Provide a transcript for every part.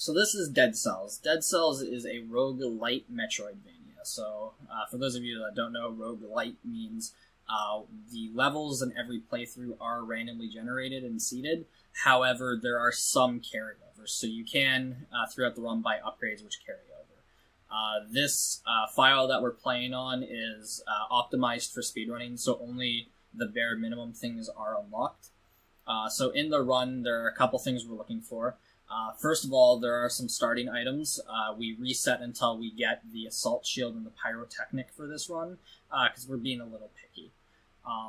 So this is Dead Cells. Dead Cells is a roguelite Metroidvania. So for those of you that don't know, roguelite means the levels in every playthrough are randomly generated and seeded. However, there are some carryovers, so you can, throughout the run, buy upgrades which carry over. This file that we're playing on is optimized for speedrunning, so only the bare minimum things are unlocked. So in the run, there are a couple things we're looking for. First of all, there are some starting items. We reset until we get the Assault Shield and the Pyrotechnic for this run, because we're being a little picky.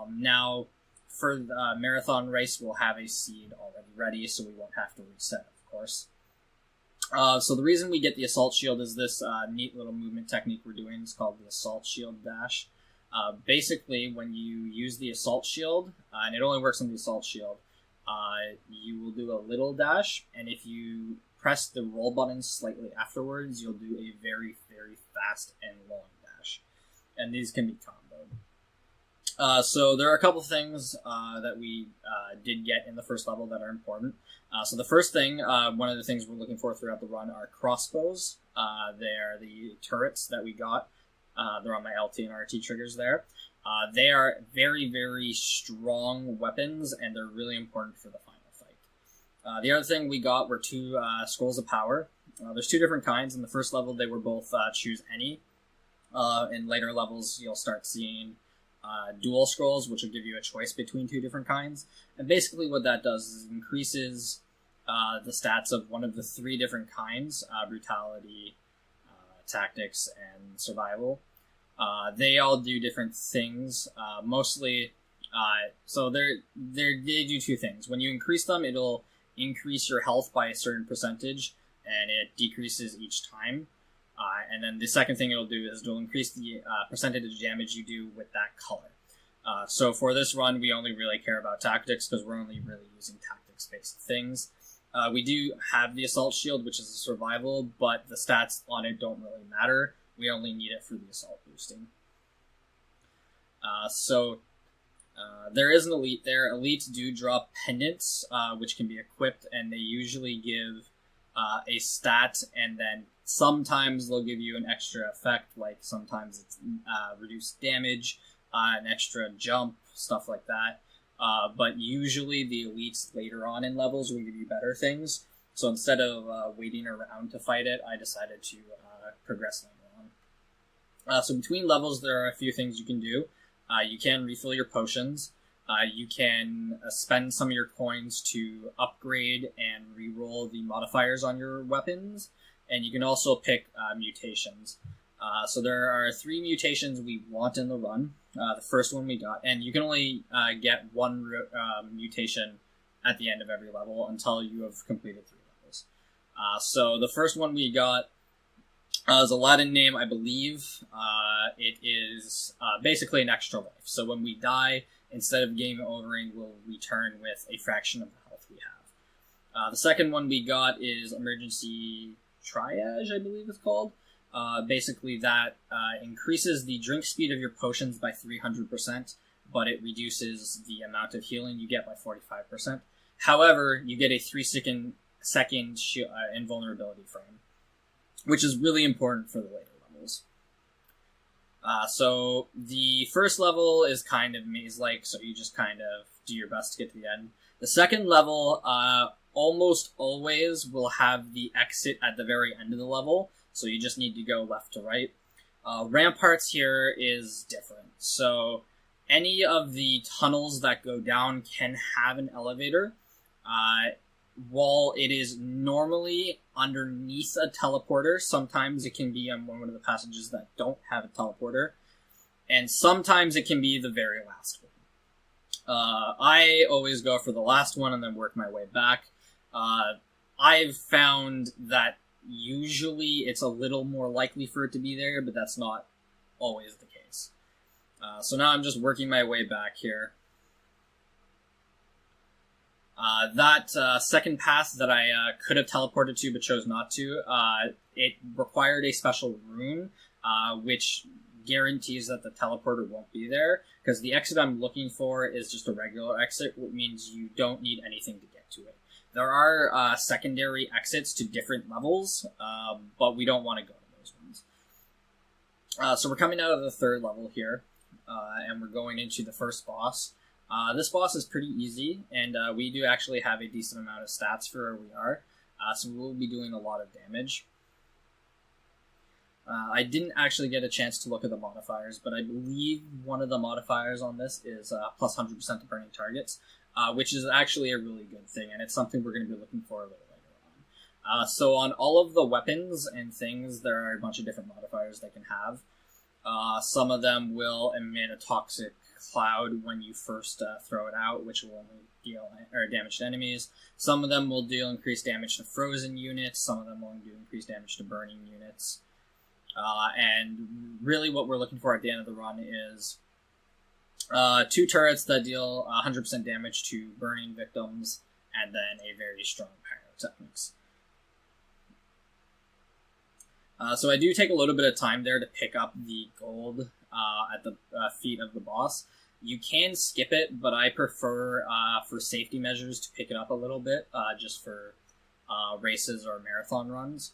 Now, for the marathon race, we'll have a seed already ready, so we won't have to reset, of course. So the reason we get the Assault Shield is this neat little movement technique we're doing. It's called the Assault Shield Dash. Basically, when you use the Assault Shield, and it only works on the Assault Shield, you will do a little dash, and if you press the roll button slightly afterwards, you'll do a very, very fast and long dash. And these can be comboed. So there are a couple things that we did get in the first level that are important. So the first thing, one of the things we're looking for throughout the run are crossbows. They are the turrets that we got. They're on my LT and RT triggers there. They are very, very strong weapons, and they're really important for the final fight. The other thing we got were two scrolls of power. There's two different kinds. In the first level, they were both choose any. In later levels, you'll start seeing dual scrolls, which will give you a choice between two different kinds. And basically what that does is it increases the stats of one of the three different kinds, brutality, tactics, and survival. They all do different things. Mostly, so they do two things. When you increase them, it'll increase your health by a certain percentage, and it decreases each time. And then the second thing it'll do is it'll increase the percentage of damage you do with that color. So for this run, we only really care about tactics because we're only really using tactics-based things. We do have the Assault Shield, which is a survival, but the stats on it don't really matter. We only need it for the assault boosting. There is an elite there. Elites do drop pendants, which can be equipped, and they usually give a stat, and then sometimes they'll give you an extra effect, like sometimes it's reduced damage, an extra jump, stuff like that. But usually the elites later on in levels will give you better things. So instead of waiting around to fight it, I decided to progress later on. So between levels, there are a few things you can do. You can refill your potions. You can spend some of your coins to upgrade and reroll the modifiers on your weapons. And you can also pick mutations. So there are 3 mutations we want in the run. The first one we got, and you can only get one mutation at the end of every level until you have completed 3 levels. So the first one we got is a Latin name, I believe. It is basically an extra life. So when we die, instead of game overing, we'll return with a fraction of the health we have. The second one we got is Emergency Triage, I believe it's called. Basically that increases the drink speed of your potions by 300%, but it reduces the amount of healing you get by 45%. However, you get a 3-second invulnerability frame, which is really important for the later levels. So the first level is kind of maze-like, so you just kind of do your best to get to the end. The second level almost always will have the exit at the very end of the level, so you just need to go left to right. Ramparts here is different. So any of the tunnels that go down can have an elevator. While it is normally underneath a teleporter, sometimes it can be on one of the passages that don't have a teleporter, and sometimes it can be the very last one. I always go for the last one and then work my way back. I've found that usually it's a little more likely for it to be there, but that's not always the case. So now I'm just working my way back here. That second pass that I could have teleported to but chose not to, it required a special rune, which guarantees that the teleporter won't be there, because the exit I'm looking for is just a regular exit, which means you don't need anything to get to it. There are secondary exits to different levels, but we don't want to go to those ones. So we're coming out of the third level here, and we're going into the first boss. This boss is pretty easy, and we do actually have a decent amount of stats for where we are, so we'll be doing a lot of damage. I didn't actually get a chance to look at the modifiers, but I believe one of the modifiers on this is plus 100% to burning targets, which is actually a really good thing, and it's something we're going to be looking for a little later on. So on all of the weapons and things, there are a bunch of different modifiers they can have. Some of them will emit a toxic cloud when you first throw it out, which will only deal damage to enemies. Some of them will deal increased damage to frozen units. Some of them will do increased damage to burning units. And really what we're looking for at the end of the run is 2 turrets that deal 100% damage to burning victims, and then a very strong pyrotechnics. So I do take a little bit of time there to pick up the gold at the feet of the boss. You can skip it, but I prefer, for safety measures, to pick it up a little bit, just for races or marathon runs.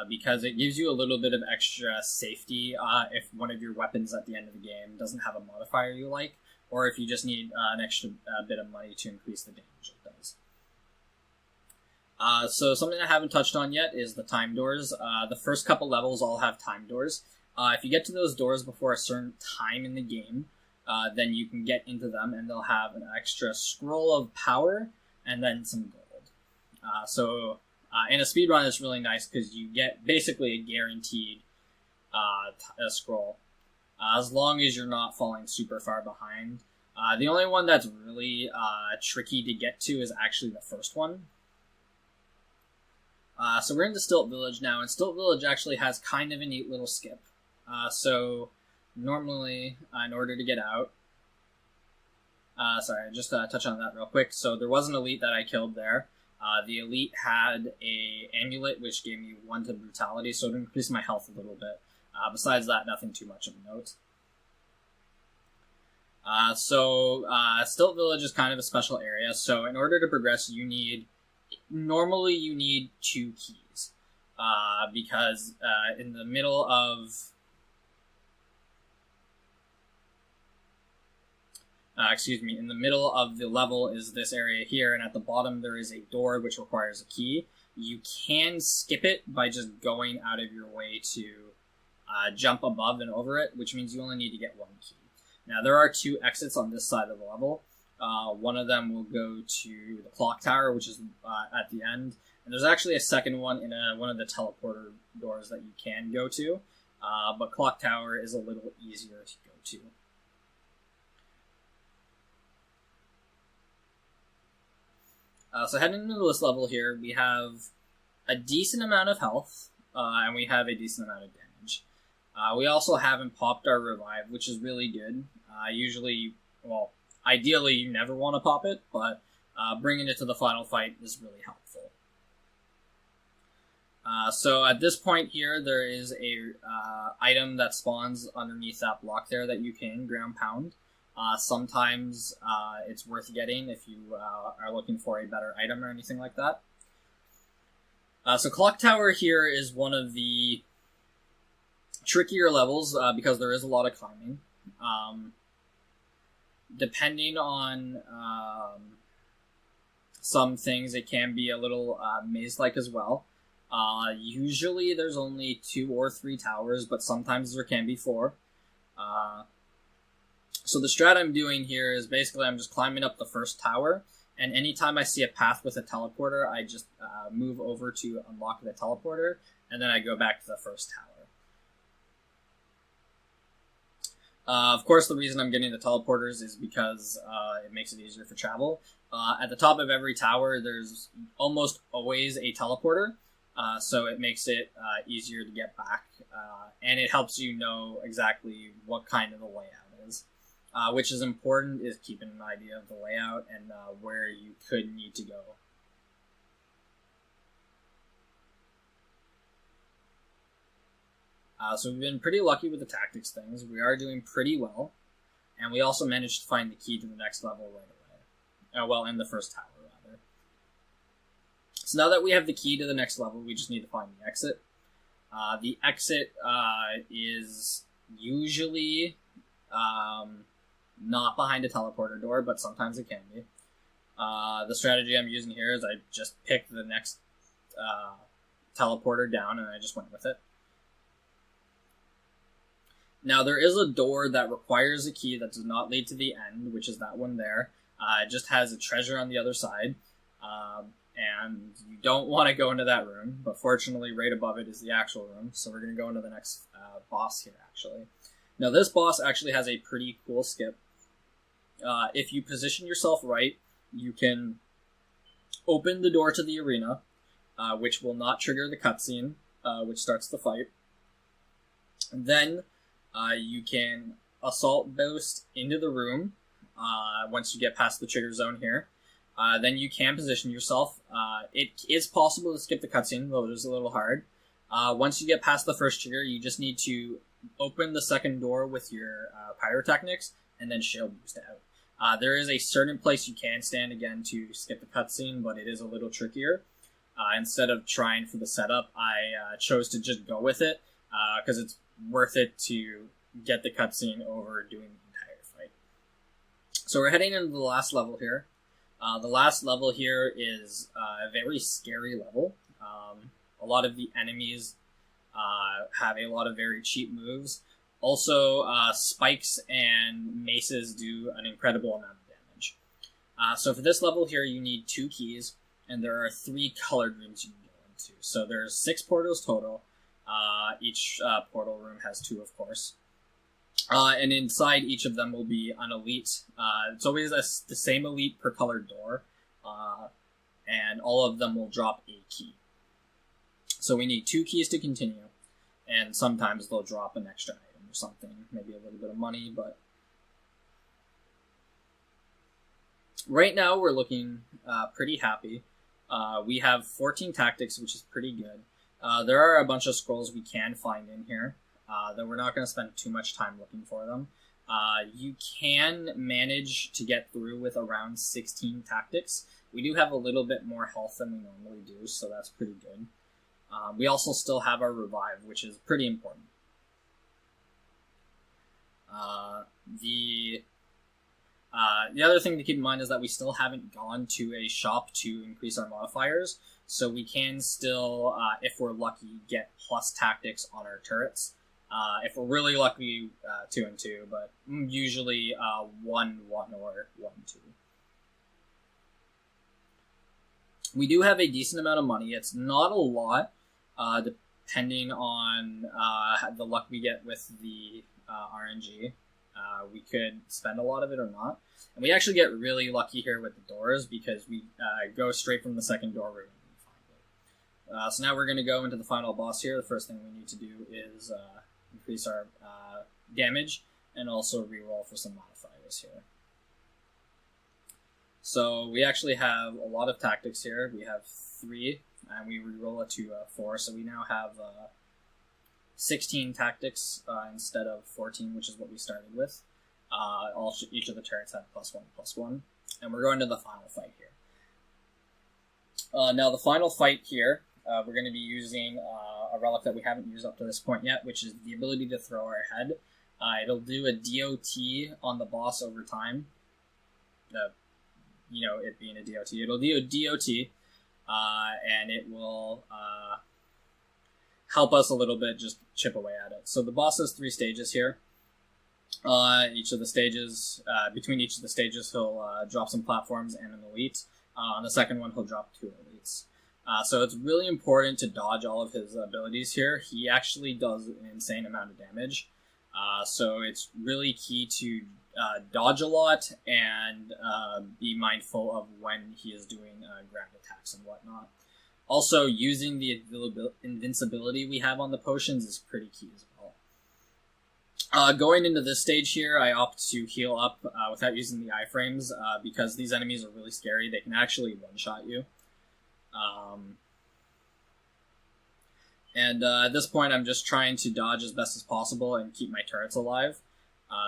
Because it gives you a little bit of extra safety if one of your weapons at the end of the game doesn't have a modifier you like, or if you just need an extra bit of money to increase the damage it does. So something I haven't touched on yet is the time doors. The first couple levels all have time doors. If you get to those doors before a certain time in the game, then you can get into them, and they'll have an extra scroll of power and then some gold. In a speedrun, it's really nice because you get basically a guaranteed a scroll, as long as you're not falling super far behind. The only one that's really tricky to get to is actually the first one. So we're into Stilt Village now, and Stilt Village actually has kind of a neat little skip. So normally, in order to get out... just touch on that real quick. So there was an elite that I killed there. The elite had a amulet which gave me 1 to brutality, so it increased my health a little bit. Besides that, nothing too much of a note. Stilt Village is kind of a special area, so in order to progress, normally you need 2 keys. Because in the middle of... in the middle of the level is this area here, and at the bottom there is a door which requires a key. You can skip it by just going out of your way to jump above and over it, which means you only need to get 1 key. Now, there are 2 exits on this side of the level. One of them will go to the clock tower, which is at the end, and there's actually a second one in one of the teleporter doors that you can go to, but clock tower is a little easier to go to. So heading into this level here, we have a decent amount of health, and we have a decent amount of damage. We also haven't popped our revive, which is really good. Ideally you never want to pop it, but bringing it to the final fight is really helpful. So at this point here, there is a item that spawns underneath that block there that you can ground pound. Sometimes it's worth getting if you are looking for a better item or anything like that. So Clock Tower here is one of the trickier levels because there is a lot of climbing. Depending on some things, it can be a little maze-like as well. Usually there's only 2 or 3 towers, but sometimes there can be 4. So the strat I'm doing here is basically I'm just climbing up the first tower, and anytime I see a path with a teleporter, I just move over to unlock the teleporter, and then I go back to the first tower. Of course, the reason I'm getting the teleporters is because it makes it easier for travel. At the top of every tower, there's almost always a teleporter, so it makes it easier to get back, and it helps you know exactly what kind of the layout is. Which is important, is keeping an idea of the layout and where you could need to go. So we've been pretty lucky with the tactics things. We are doing pretty well. And we also managed to find the key to the next level right away. In the first tower, rather. So now that we have the key to the next level, we just need to find the exit. The exit is usually not behind a teleporter door, but sometimes it can be. The strategy I'm using here is I just picked the next teleporter down and I just went with it. Now there is a door that requires a key that does not lead to the end, which is that one there. It just has a treasure on the other side. And you don't want to go into that room, but fortunately right above it is the actual room, so we're going to go into the next boss here, actually. Now this boss actually has a pretty cool skip. If you position yourself right, you can open the door to the arena, which will not trigger the cutscene, which starts the fight. And then you can assault boost into the room once you get past the trigger zone here. Then you can position yourself. It is possible to skip the cutscene, though it is a little hard. Once you get past the first trigger, you just need to open the second door with your pyrotechnics, and then shield boost out. There is a certain place you can stand again to skip the cutscene, but it is a little trickier. Instead of trying for the setup, I chose to just go with it, because it's worth it to get the cutscene over doing the entire fight. So we're heading into the last level here. The last level here is a very scary level. A lot of the enemies have a lot of very cheap moves. Also, spikes and maces do an incredible amount of damage. So for this level here, you need 2 keys, and there are 3 colored rooms you can go into. So there's 6 portals total. Each portal room has 2, of course. And inside each of them will be an elite. It's always the same elite per colored door. And all of them will drop a key. So we need 2 keys to continue. And sometimes they'll drop an extra item or something. Maybe a little bit of money, but... Right now we're looking pretty happy. We have 14 tactics, which is pretty good. There are a bunch of scrolls we can find in here. Though we're not going to spend too much time looking for them. You can manage to get through with around 16 tactics. We do have a little bit more health than we normally do, so that's pretty good. We also still have our revive, which is pretty important. The other thing to keep in mind is that we still haven't gone to a shop to increase our modifiers, so we can still, if we're lucky, get plus tactics on our turrets. If we're really lucky, 2 and 2, but usually 1, 1, or 1, 2. We do have a decent amount of money. It's not a lot, depending on the luck we get with the RNG. We could spend a lot of it or not. And we actually get really lucky here with the doors because we go straight from the second door room and find it. So now we're going to go into the final boss here. The first thing we need to do is increase our damage and also reroll for some modifiers here. So we actually have a lot of tactics here. We have 3 and we reroll it to 4, so we now have 16 tactics instead of 14, which is what we started with. Each of the turrets have +1/+1, and we're going to the final fight here. Now the final fight here, we're going to be using a relic that we haven't used up to this point yet, which is the ability to throw our head. It'll do a DOT on the boss over time. It being a DOT. It'll do a DOT, and it will help us a little bit, just chip away at it. So the boss has 3 stages here. Each of the stages, between each of the stages, he'll drop some platforms and an elite. On the second one, he'll drop 2 elites. So it's really important to dodge all of his abilities here. He actually does an insane amount of damage. So it's really key to dodge a lot and be mindful of when he is doing ground attacks and whatnot. Also, using the invincibility we have on the potions is pretty key as well. Going into this stage here, I opt to heal up without using the iframes because these enemies are really scary. They can actually one-shot you. At this point, I'm just trying to dodge as best as possible and keep my turrets alive.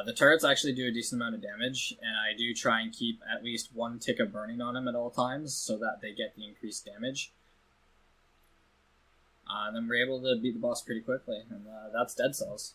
The turrets actually do a decent amount of damage, and I do try and keep at least 1 tick of burning on them at all times so that they get the increased damage. And then we're able to beat the boss pretty quickly, and that's Dead Cells.